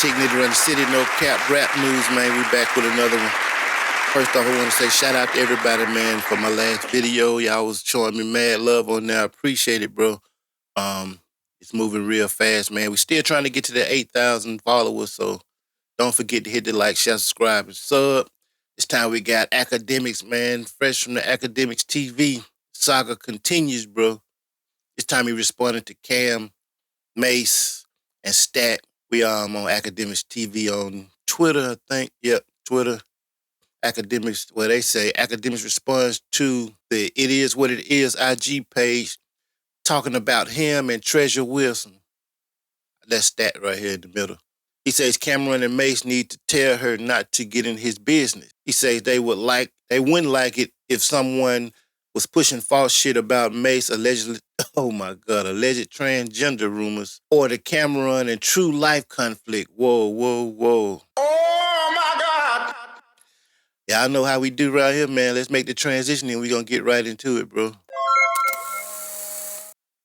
Taking it around the city, no cap rap news, man. We back with another one. First off, I want to say shout out to everybody, man, for my last video. Y'all was showing me mad love on there. I appreciate it, bro. It's moving real fast, man. We still trying to get to the 8,000 followers, so don't forget to hit the like, share, subscribe, and sub. This time we got Akademiks, man, fresh from the Akademiks TV. Saga continues, bro. This time he responded to Cam'ron Mase Stat. We on Akademiks TV on Twitter, I think. Yep, Twitter. Akademiks, well, they say Akademiks responds to the It Is What It Is IG page talking about him and Treasure Wilson. That's Stat right here in the middle. He says Cam'ron and Mase need to tell her not to get in his business. He says they wouldn't like it if someone was pushing false shit about Mase alleged transgender rumors or the Cam'ron and True Life conflict. Whoa, whoa, whoa. Oh, my God. Y'all know how we do right here, man. Let's make the transition and we're going to get right into it, bro.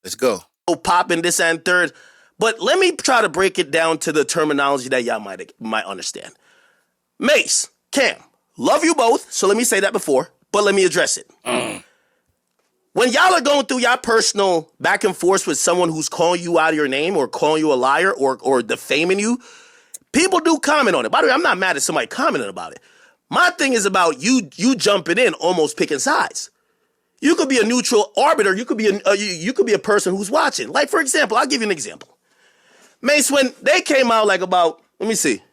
Let's go. Popping this and third. But let me try to break it down to the terminology that y'all might understand. Mase, Cam, love you both. So let me say that before, but let me address it. When y'all are going through y'all personal back and forth with someone who's calling you out of your name or calling you a liar or defaming you, people do comment on it. By the way, I'm not mad at somebody commenting about it. My thing is about you jumping in, almost picking sides. You could be a neutral arbiter. You could be a person who's watching. Like, for example, I'll give you an example. Mase, when they came out like about, let me see,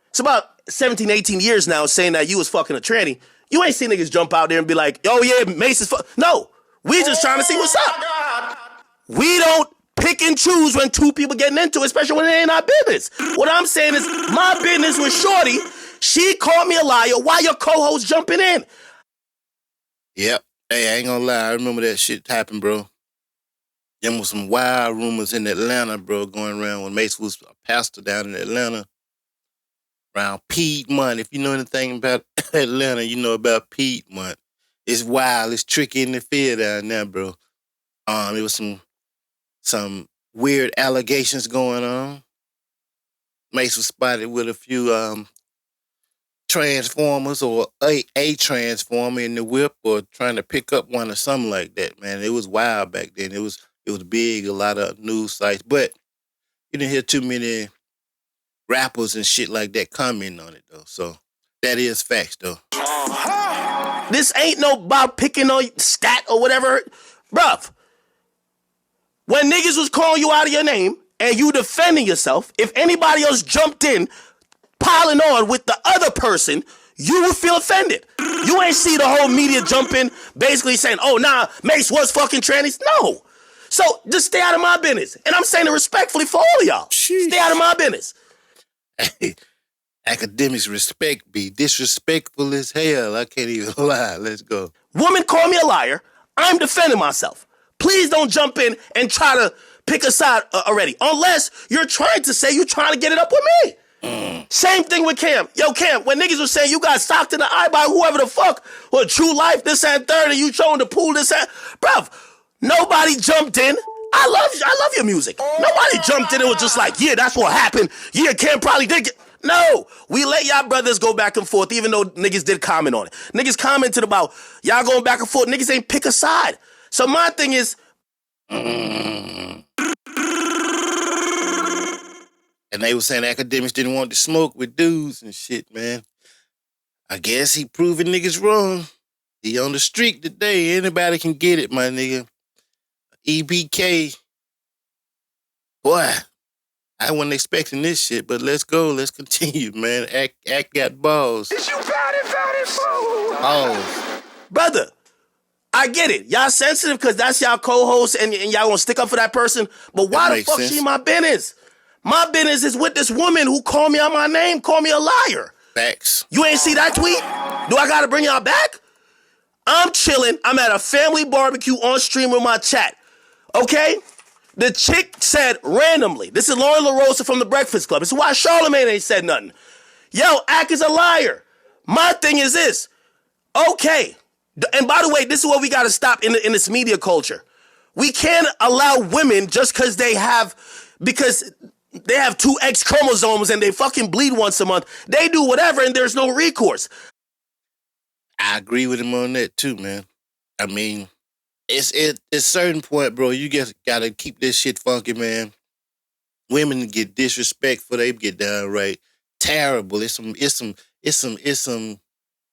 it's about 17, 18 years now saying that you was fucking a tranny, you ain't seen niggas jump out there and be like, oh yeah, Mase is No, we just trying to see what's up. We don't pick and choose when two people getting into it, especially when it ain't our business. What I'm saying is my business with Shorty. She called me a liar. Why your co-host jumping in? Yep. Hey, I ain't gonna lie. I remember that shit happened, bro. There was some wild rumors in Atlanta, bro, going around when Mase was a pastor down in Atlanta around Piedmont. If you know anything about Atlanta, you know about Piedmont. It's wild. It's tricky in the field down there, bro. There was some weird allegations going on. Mase was spotted with a few transformers or a transformer in the whip or trying to pick up one or something like that, man. It was wild back then. It was big, a lot of news sites, but you didn't hear too many rappers and shit like that comment on it, though. So that is facts, though. This ain't no about picking on Stat or whatever. Bruv, when niggas was calling you out of your name and you defending yourself, if anybody else jumped in piling on with the other person, you would feel offended. You ain't see the whole media jump in basically saying, oh, nah, Mase was fucking trannies. No. So just stay out of my business. And I'm saying it respectfully for all of y'all. Sheesh. Stay out of my business. Hey, Akademiks respect be disrespectful as hell. I can't even lie. Let's go. Woman call me a liar. I'm defending myself. Please don't jump in and try to pick a side already. Unless you're trying to say you're trying to get it up with me. Same thing with Cam. Yo, Cam, when niggas were saying you got socked in the eye by whoever the fuck, or True Life, this and third, and you showing the pool, this and... Bruv, nobody jumped in. I love your music. Nobody jumped in and was just like, yeah, that's what happened. Yeah, Cam probably did get... No, we let y'all brothers go back and forth, even though niggas did comment on it. Niggas commented about y'all going back and forth. Niggas ain't pick a side. So my thing is... And they were saying Akademiks didn't want to smoke with dudes and shit, man. I guess he proving niggas wrong. He on the streak today. Anybody can get it, my nigga. EBK. Boy, I wasn't expecting this shit, but let's go. Let's continue, man. Act got balls. Is you bad fool? Balls. Brother, I get it. Y'all sensitive because that's y'all co-host and y'all gonna stick up for that person. But why the fuck she in my business? My business is with this woman who called me out my name, called me a liar. Facts. You ain't see that tweet? Do I gotta bring y'all back? I'm chilling. I'm at a family barbecue on stream with my chat. Okay? The chick said randomly, this is Lauren LaRosa from The Breakfast Club. This is why Charlamagne ain't said nothing. Yo, Ak is a liar. My thing is this. Okay. And by the way, this is what we gotta stop in this media culture. We can't allow women just because they have... Because They have two X chromosomes and they fucking bleed once a month. They do whatever and there's no recourse. I agree with him on that too, man. I mean, it's at a certain point, bro. You just gotta keep this shit funky, man. Women get disrespectful. They get downright terrible. It's some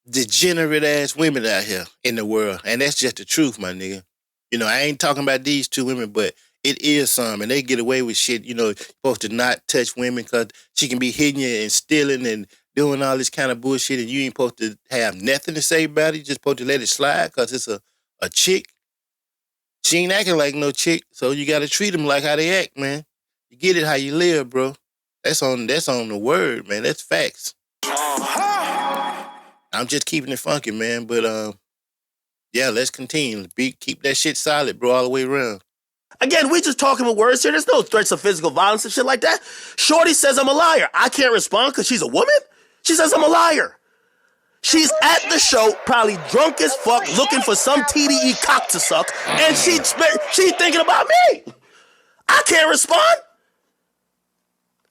degenerate ass women out here in the world, and that's just the truth, my nigga. You know, I ain't talking about these two women, but it is some, and they get away with shit. You know, you're supposed to not touch women because she can be hitting you and stealing and doing all this kind of bullshit, and you ain't supposed to have nothing to say about it. You're just supposed to let it slide because it's a chick. She ain't acting like no chick, so you got to treat them like how they act, man. You get it how you live, bro. That's on the word, man. That's facts. I'm just keeping it funky, man. But yeah, let's continue. Keep that shit solid, bro, all the way around. Again, we just talking with words here. There's no threats of physical violence and shit like that. Shorty says I'm a liar. I can't respond because she's a woman. She says I'm a liar. She's at the show, probably drunk as fuck, looking for some TDE cock to suck, and she thinking about me. I can't respond.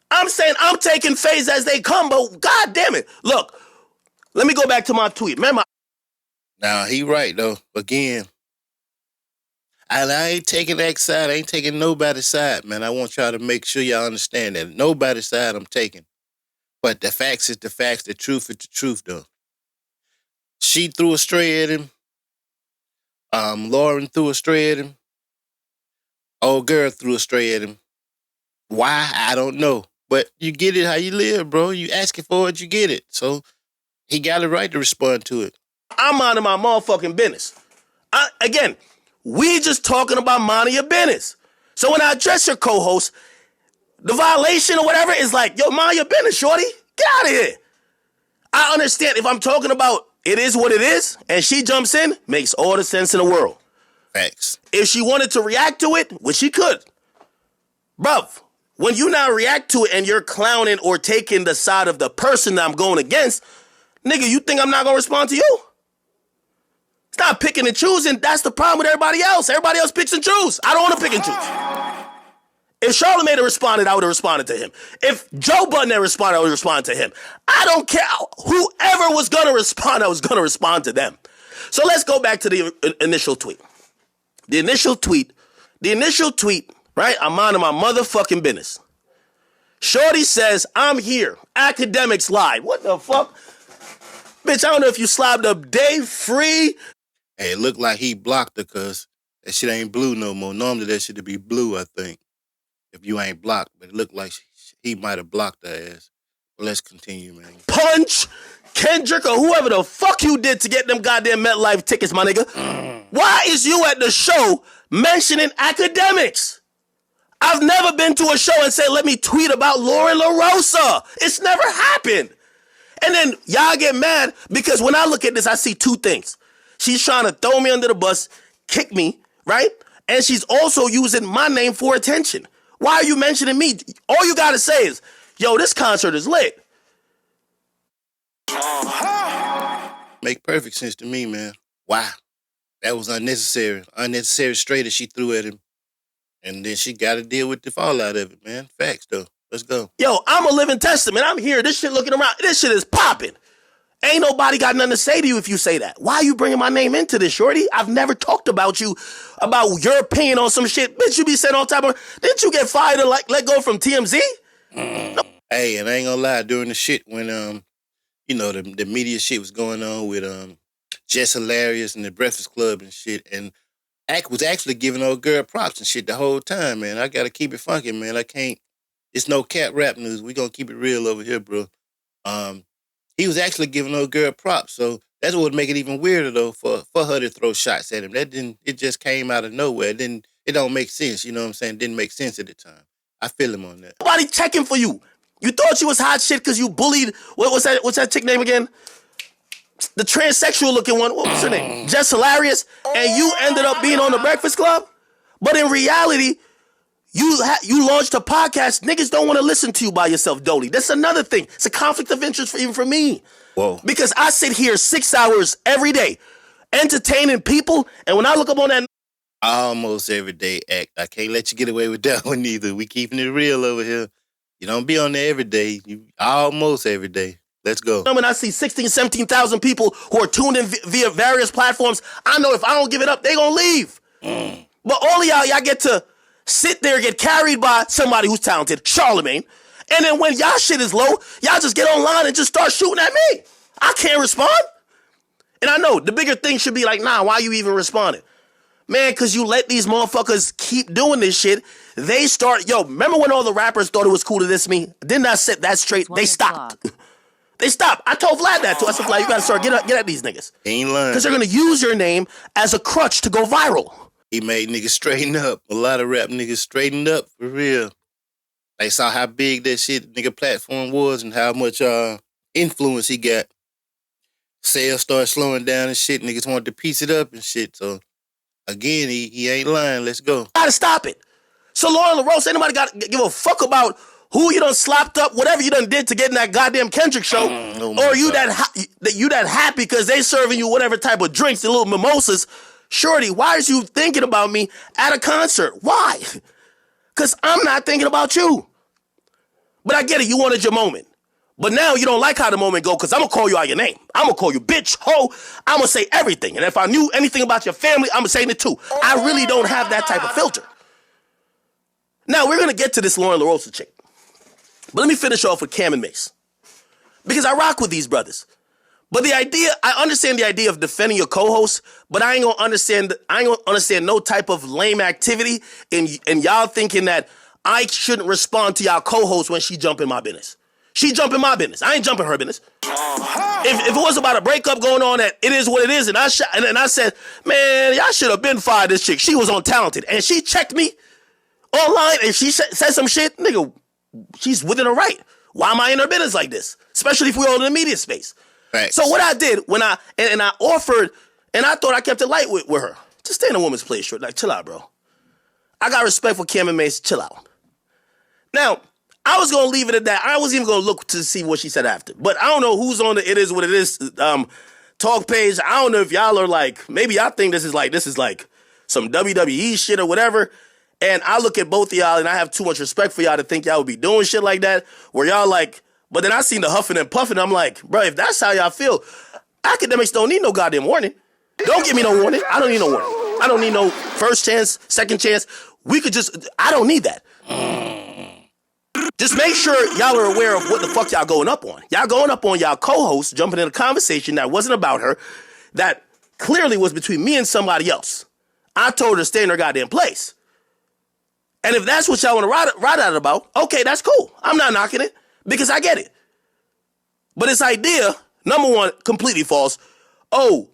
I'm saying I'm taking phase as they come, but god damn it. Look, let me go back to my tweet. Remember? Now, he right, though. Again, I ain't taking that side. I ain't taking nobody's side, man. I want y'all to make sure y'all understand that. Nobody's side I'm taking. But the facts is the facts. The truth is the truth, though. She threw a stray at him. Lauren threw a stray at him. Old girl threw a stray at him. Why? I don't know. But you get it how you live, bro. You asking for it, you get it. So he got the right to respond to it. I'm minding my motherfucking business. Again, we just talking about minding your business. So when I address your co-host, the violation or whatever is like, yo, mind your business, shorty. Get out of here. I understand if I'm talking about it is what it is, and she jumps in, makes all the sense in the world. Facts. If she wanted to react to it, which she could. Bruv, when you now react to it and you're clowning or taking the side of the person that I'm going against, nigga, you think I'm not going to respond to you? Stop picking and choosing. That's the problem with everybody else. Everybody else picks and chooses. I don't want to pick and choose. If Charlamagne had responded, I would have responded to him. If Joe Budden had responded, I would have responded to him. I don't care. Whoever was going to respond, I was going to respond to them. So let's go back to the initial tweet. The initial tweet, right? I'm minding my motherfucking business. Shorty says, I'm here. Akademiks live. What the fuck? Bitch, I don't know if you slapped up Dave Free. Hey, it looked like he blocked her because that shit ain't blue no more. Normally that shit would be blue, I think, if you ain't blocked. But it looked like he might have blocked her ass. But let's continue, man. Punch, Kendrick, or whoever the fuck you did to get them goddamn MetLife tickets, my nigga. Why is you at the show mentioning Akademiks? I've never been to a show and said, let me tweet about Lauren LaRosa. It's never happened. And then y'all get mad because when I look at this, I see two things. She's trying to throw me under the bus, kick me, right? And she's also using my name for attention. Why are you mentioning me? All you gotta say is, yo, this concert is lit. Make perfect sense to me, man. Wow. That was unnecessary. Unnecessary straight that she threw at him. And then she got to deal with the fallout of it, man. Facts, though. Let's go. Yo, I'm a living testament. I'm here. This shit looking around. This shit is popping. Ain't nobody got nothing to say to you if you say that. Why are you bringing my name into this, shorty? I've never talked about you, about your opinion on some shit. Bitch, you be saying all the time. Didn't you get fired or let go from TMZ? No. Hey, and I ain't gonna lie, during the shit when, the media shit was going on with Jess Hilarious and the Breakfast Club and shit, and Ack was actually giving old girl props and shit the whole time, man. I gotta keep it funky, man. I can't, it's no cat rap news. We gonna keep it real over here, bro. He was actually giving old girl props, so that's what would make it even weirder though for her to throw shots at him. It just came out of nowhere. It don't make sense, you know what I'm saying? It didn't make sense at the time. I feel him on that. Nobody checking for you. You thought you was hot shit because you bullied, what's that chick name again? The transsexual looking one, what was her name? Jess Hilarious, and you ended up being on the Breakfast Club? But in reality, you launched a podcast. Niggas don't want to listen to you by yourself, Dolly. That's another thing. It's a conflict of interest even for me. Whoa. Because I sit here 6 hours every day entertaining people, and when I look up on that... Almost every day act. I can't let you get away with that one either. We keeping it real over here. You don't be on there every day. You almost every day. Let's go. When I see 16, 17,000 people who are tuned in via various platforms, I know if I don't give it up, they gonna leave. But all of y'all get to sit there, get carried by somebody who's talented, Charlemagne, and then when y'all shit is low, y'all just get online and just start shooting at me. I can't respond. And I know the bigger thing should be like, nah, why you even responding? Man, because you let these motherfuckers keep doing this shit. They start, remember when all the rappers thought it was cool to diss me? Didn't I set that straight? They stopped. They stopped. I told Vlad that too. I said, Vlad, you gotta start get at these niggas. He ain't lying. Because they're gonna use your name as a crutch to go viral. He made niggas straighten up. A lot of rap niggas straightened up, for real. They saw how big that shit nigga platform was and how much influence he got. Sales started slowing down and shit. Niggas wanted to piece it up and shit. So, again, he ain't lying. Let's go. Gotta stop it. So, Lauren LaRose, anybody got to give a fuck about who you done slopped up, whatever you done did to get in that goddamn Kendrick show, or you that happy because they serving you whatever type of drinks and little mimosas. Shorty, why is you thinking about me at a concert? Why? Because I'm not thinking about you. But I get it, you wanted your moment. But now you don't like how the moment go because I'm going to call you out your name. I'm going to call you bitch, hoe. I'm going to say everything. And if I knew anything about your family, I'm going to say it too. I really don't have that type of filter. Now, we're going to get to this Lauren LaRosa chick. But let me finish off with Cam'ron Mase. Because I rock with these brothers. But I understand the idea of defending your co-host, but I ain't gonna understand no type of lame activity in y'all thinking that I shouldn't respond to y'all co-host when she jump in my business. She jump in my business. I ain't jumping her business. If it was about a breakup going on, that it is what it is, and I said, man, y'all should have been fired this chick. She was untalented, and she checked me online, and she said some shit, nigga. She's within her right. Why am I in her business like this? Especially if we're all in the media space. Right. So what I did when I offered, and I thought I kept it light with her. Just stay in a woman's place, short. Like, chill out, bro. I got respect for Cam'ron Mase. Chill out. Now, I was gonna leave it at that. I wasn't even gonna look to see what she said after. But I don't know who's on the It Is What It Is talk page. I don't know if y'all are like, maybe y'all think this is like some WWE shit or whatever. And I look at both of y'all and I have too much respect for y'all to think y'all would be doing shit like that. Where y'all like. But then I seen the huffing and puffing. I'm like, bro, if that's how y'all feel, academics don't need no goddamn warning. Don't give me no warning. I don't need no warning. I don't need no first chance, second chance. I don't need that. Just make sure y'all are aware of what the fuck y'all going up on. Y'all going up on y'all co-host, jumping in a conversation that wasn't about her, that clearly was between me and somebody else. I told her to stay in her goddamn place. And if that's what y'all want to ride out about, okay, that's cool. I'm not knocking it. Because I get it. But this idea, number one, completely false. Oh,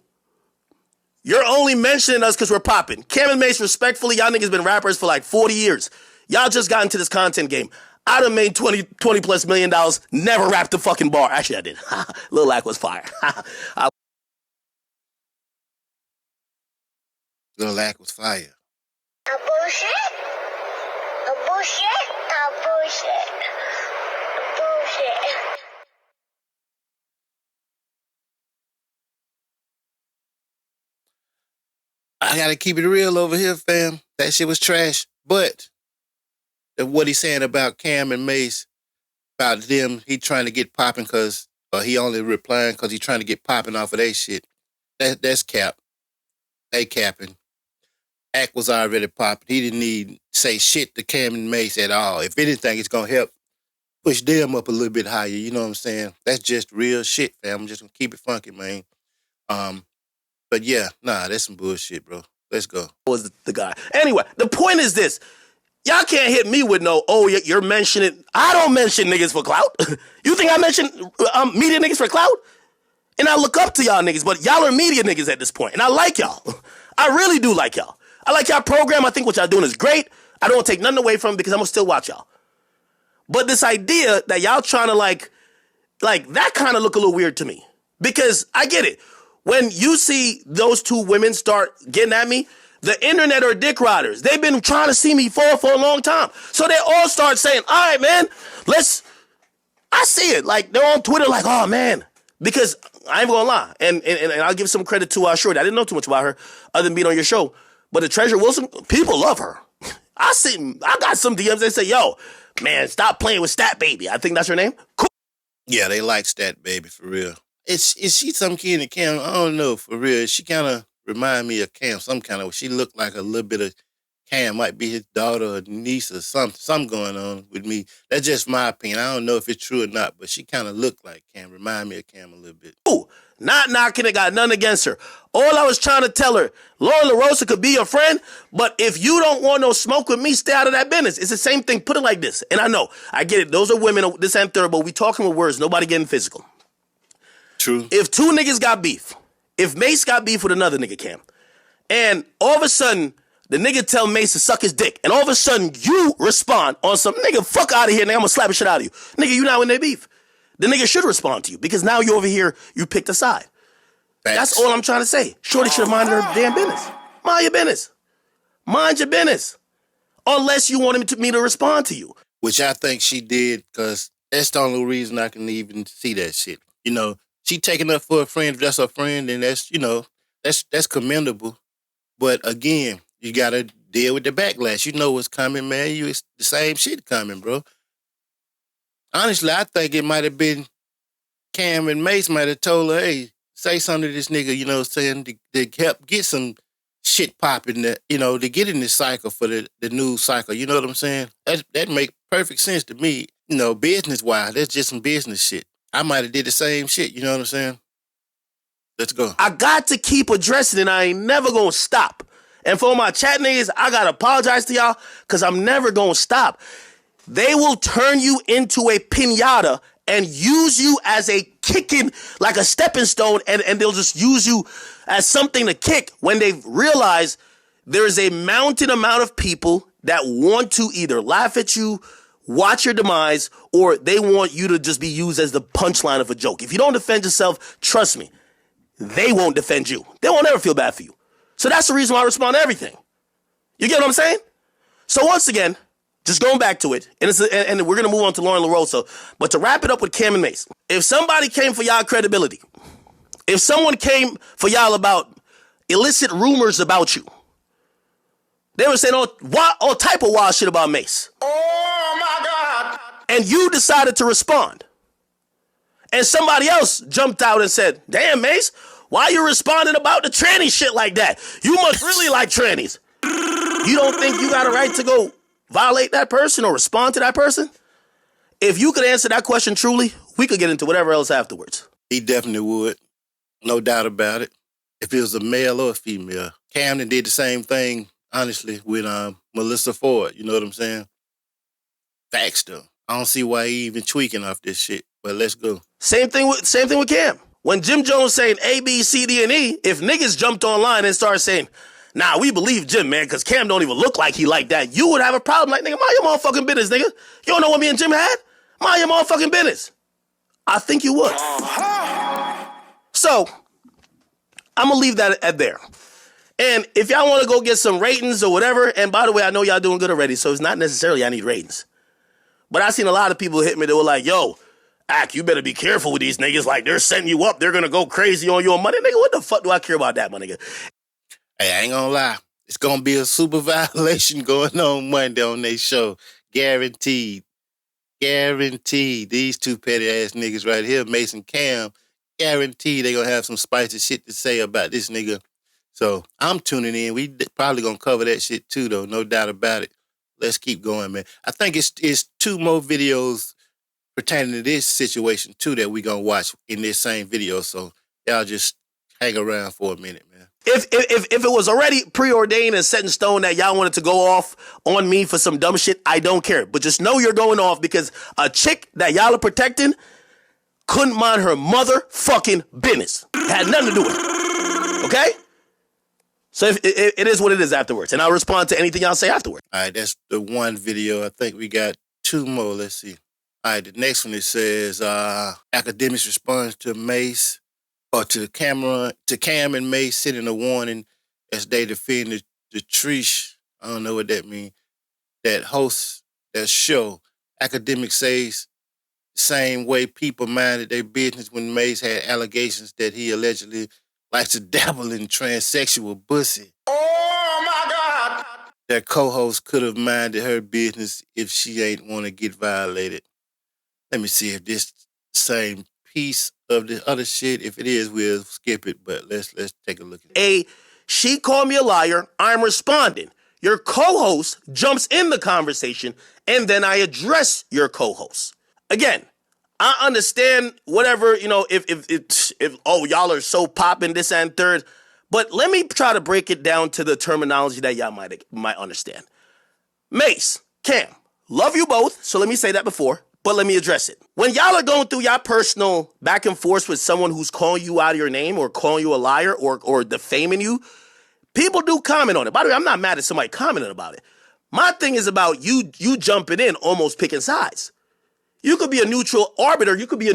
you're only mentioning us because we're popping. Cam'ron Mase, respectfully, y'all niggas been rappers for like 40 years. Y'all just got into this content game. I done made $20 plus million, never rapped a fucking bar. Actually, I did. Lil Lack was fire. Lil Lack was fire. A bullshit? A bullshit? A bullshit. I gotta keep it real over here, fam. That shit was trash. But what he's saying about Cam and Mase, about them, he trying to get popping he only replying because he trying to get popping off of that shit. That's cap. They capping. Act was already popping. He didn't need say shit to Cam and Mase at all. If anything, it's gonna help push them up a little bit higher. You know what I'm saying? That's just real shit, fam. I'm just gonna keep it funky, man. But yeah, that's some bullshit, bro. Let's go. Was the guy. Anyway, the point is this. Y'all can't hit me with you're mentioning. I don't mention niggas for clout. You think I mention media niggas for clout? And I look up to y'all niggas, but y'all are media niggas at this point. And I like y'all. I really do like y'all. I like y'all program. I think what y'all doing is great. I don't take nothing away from it because I'm going to still watch y'all. But this idea that y'all trying to like that kind of look a little weird to me. Because I get it. When you see those two women start getting at me, the internet are dick riders. They've been trying to see me fall for a long time. So they all start saying, all right, man, I see it. Like, they're on Twitter like, oh, man. Because I ain't gonna lie. And I'll give some credit to Shorty. I didn't know too much about her other than being on your show. But the Treasure Wilson, people love her. I got some DMs that say, yo, man, stop playing with Stat Baby. I think that's her name. Cool. Yeah, they like Stat Baby, for real. Is she some kid in Cam? I don't know, for real. She kind of remind me of Cam, some kind of, she looked like a little bit of Cam, might be his daughter or niece or something going on with me. That's just my opinion. I don't know if it's true or not, but she kind of looked like Cam, remind me of Cam a little bit. Ooh, not knocking it, got nothing against her. All I was trying to tell her, Lauren LaRosa could be your friend, but if you don't want no smoke with me, stay out of that business. It's the same thing. Put it like this. And I know, I get it. Those are women, this and third, but we talking with words. Nobody getting physical. True. If two niggas got beef, if Mase got beef with another nigga, Cam, and all of a sudden, the nigga tell Mase to suck his dick, and all of a sudden, you respond on some, nigga, fuck out of here, nigga, I'm gonna slap the shit out of you. Nigga, you not in their beef. The nigga should respond to you, because now you over here, you picked a side. That's all I'm trying to say. Shorty should have minded her damn business. Mind your business. Mind your business. Unless you wanted me to respond to you. Which I think she did, because that's the only reason I can even see that shit. You know, she taking up for a friend. If that's her friend, then that's, you know, that's commendable. But again, you got to deal with the backlash. You know what's coming, man. It's the same shit coming, bro. Honestly, I think it might have been Cam'ron Mase might have told her, hey, say something to this nigga, you know what I'm saying, to help get some shit popping, you know, to get in this cycle for the news cycle. You know what I'm saying? That make perfect sense to me. You know, business-wise, that's just some business shit. I might have did the same shit, you know what I'm saying? Let's go. I got to keep addressing it. I ain't never gonna stop. And for my chat niggas, I gotta apologize to y'all, because I'm never gonna stop. They will turn you into a piñata and use you as a kicking, like a stepping stone, and they'll just use you as something to kick when they realize there's a mountain amount of people that want to either laugh at you, watch your demise, or they want you to just be used as the punchline of a joke. If you don't defend yourself, trust me, they won't defend you. They won't ever feel bad for you. So that's the reason why I respond to everything. You get what I'm saying? So once again, just going back to it, and we're going to move on to Lauren LaRosa, but to wrap it up with Cam'ron Mase, if somebody came for y'all credibility, if someone came for y'all about illicit rumors about you, they were saying all type of wild shit about Mase. Oh my God. And you decided to respond. And somebody else jumped out and said, damn, Mase, why you responding about the tranny shit like that? You must really like trannies. You don't think you got a right to go violate that person or respond to that person? If you could answer that question truly, we could get into whatever else afterwards. He definitely would. No doubt about it. If it was a male or a female. Camden did the same thing, honestly, with Melissa Ford. You know what I'm saying? Facts, though. I don't see why he even tweaking off this shit. But let's go. Same thing with Cam. When Jim Jones saying A, B, C, D, and E, if niggas jumped online and started saying, nah, we believe Jim, man, because Cam don't even look like he like that, you would have a problem. Like, nigga, mind your motherfucking business, nigga. You don't know what me and Jim had? Mind your motherfucking business. I think you would. So, I'm going to leave that at there. And if y'all want to go get some ratings or whatever, and by the way, I know y'all doing good already, so it's not necessarily I need ratings. But I seen a lot of people hit me that were like, yo, Ak, you better be careful with these niggas. Like, they're setting you up. They're going to go crazy on your money. Nigga, what the fuck do I care about that, my nigga? Hey, I ain't gonna lie. It's gonna be a super violation going on Monday on their show. Guaranteed. Guaranteed. These two petty ass niggas right here, Mason Cam, guaranteed they gonna have some spicy shit to say about this nigga. So I'm tuning in. We probably gonna cover that shit too, though. No doubt about it. Let's keep going, man. I think it's two more videos pertaining to this situation too that we gonna watch in this same video. So y'all just hang around for a minute, man. If it was already preordained and set in stone that y'all wanted to go off on me for some dumb shit, I don't care. But just know you're going off because a chick that y'all are protecting couldn't mind her motherfucking business. It had nothing to do with it. Okay? So it is what it is afterwards. And I'll respond to anything y'all say afterwards. All right, that's the one video. I think we got two more. Let's see. All right, the next one, it says, Akademiks responds to Mase, or to Cam'ron Mase sending a warning as they defend the Trish, I don't know what that means, that hosts that show. Akademiks says the same way people minded their business when Mase had allegations that he allegedly likes to dabble in transsexual pussy. Oh my God. that co-host could have minded her business if she ain't want to get violated. Let me see if this same piece of the other shit. If it is, we'll skip it. But let's take a look at it. She called me a liar. I'm responding. Your co-host jumps in the conversation, and then I address your co-host. Again, I understand whatever, if y'all are so popping this and third, but let me try to break it down to the terminology that y'all might understand. Mase, Cam, love you both, so let me say that before, but let me address it. When y'all are going through y'all personal back and forth with someone who's calling you out of your name or calling you a liar or defaming you, people do comment on it. By the way, I'm not mad at somebody commenting about it. My thing is about you jumping in, almost picking sides. You could be a neutral arbiter. You could be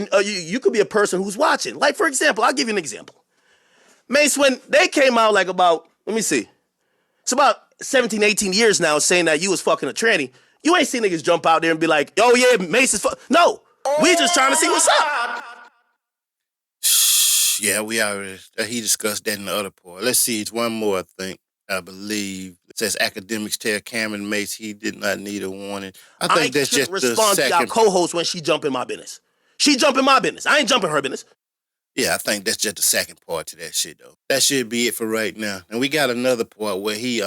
a person who's watching. Like, for example, I'll give you an example. Mase, when they came out let me see. It's about 17, 18 years now saying that you was fucking a tranny. You ain't seen niggas jump out there and be like, oh yeah, Mase is No, we just trying to see what's up. Yeah, we already, he discussed that in the other part. Let's see, it's one more, I believe. It says Akademiks tell Cam'ron Mase he did not need a warning. I think that's just the respond to y'all second. co-host when she jump in my business. She jump in my business. I ain't jumping her business. Yeah, I think that's just the second part to that shit, though. That should be it for right now. And we got another part where he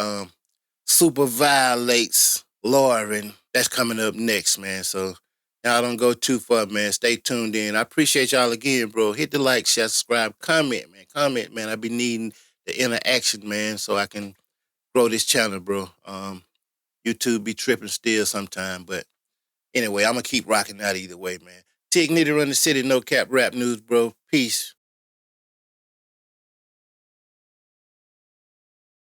super violates Lauren. That's coming up next, man. So y'all don't go too far, man. Stay tuned in. I appreciate y'all again, bro. Hit the like, share, subscribe, comment, man. Comment, man. I be needing the interaction, man, so I can grow this channel, bro. YouTube be tripping still sometime, but anyway, I'm gonna keep rocking out either way, man. Tig Nitty run the city, no cap rap news, bro. Peace.